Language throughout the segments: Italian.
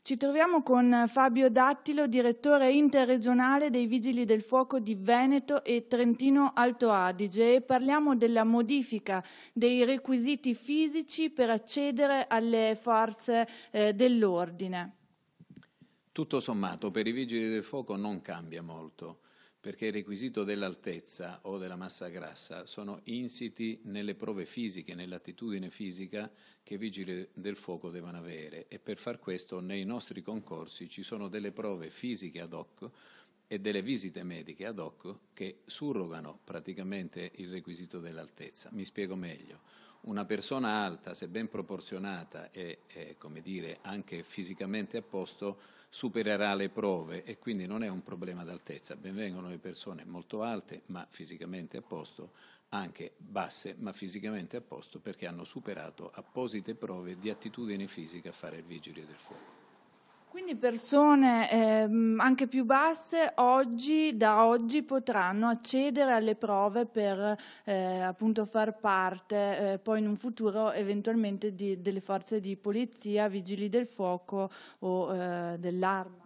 Ci troviamo con Fabio Dattilo, direttore interregionale dei Vigili del Fuoco di Veneto e Trentino Alto Adige, e parliamo della modifica dei requisiti fisici per accedere alle forze dell'ordine. Tutto sommato per i Vigili del Fuoco non cambia molto, perché il requisito dell'altezza o della massa grassa sono insiti nelle prove fisiche, nell'attitudine fisica che i Vigili del Fuoco devono avere, e per far questo nei nostri concorsi ci sono delle prove fisiche ad hoc e delle visite mediche ad hoc che surrogano praticamente il requisito dell'altezza. Mi spiego meglio. Una persona alta, se ben proporzionata e come dire, anche fisicamente a posto, supererà le prove e quindi non è un problema d'altezza. Benvengono le persone molto alte ma fisicamente a posto, anche basse ma fisicamente a posto, perché hanno superato apposite prove di attitudine fisica a fare il Vigile del Fuoco. Quindi persone anche più basse da oggi potranno accedere alle prove per appunto far parte poi in un futuro eventualmente delle forze di polizia, vigili del fuoco o dell'arma.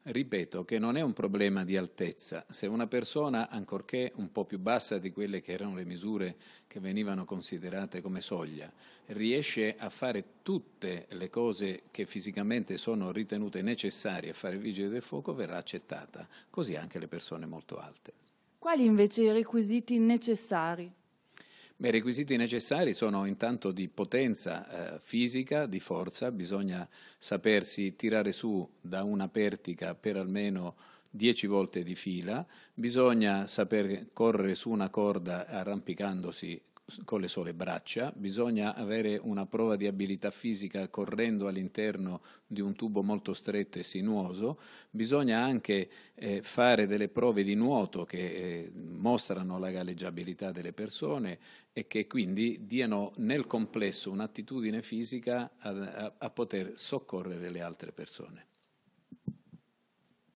Ripeto che non è un problema di altezza. Se una persona, ancorché un po' più bassa di quelle che erano le misure che venivano considerate come soglia, riesce a fare tutte le cose che fisicamente sono ritenute necessarie a fare il Vigile del Fuoco, verrà accettata. Così anche le persone molto alte. Quali invece i requisiti necessari? I requisiti necessari sono intanto di potenza fisica, di forza. Bisogna sapersi tirare su da una pertica per almeno 10 volte di fila, bisogna saper correre su una corda arrampicandosi con le sole braccia, bisogna avere una prova di abilità fisica correndo all'interno di un tubo molto stretto e sinuoso, bisogna anche fare delle prove di nuoto che mostrano la galleggiabilità delle persone e che quindi diano nel complesso un'attitudine fisica a poter soccorrere le altre persone.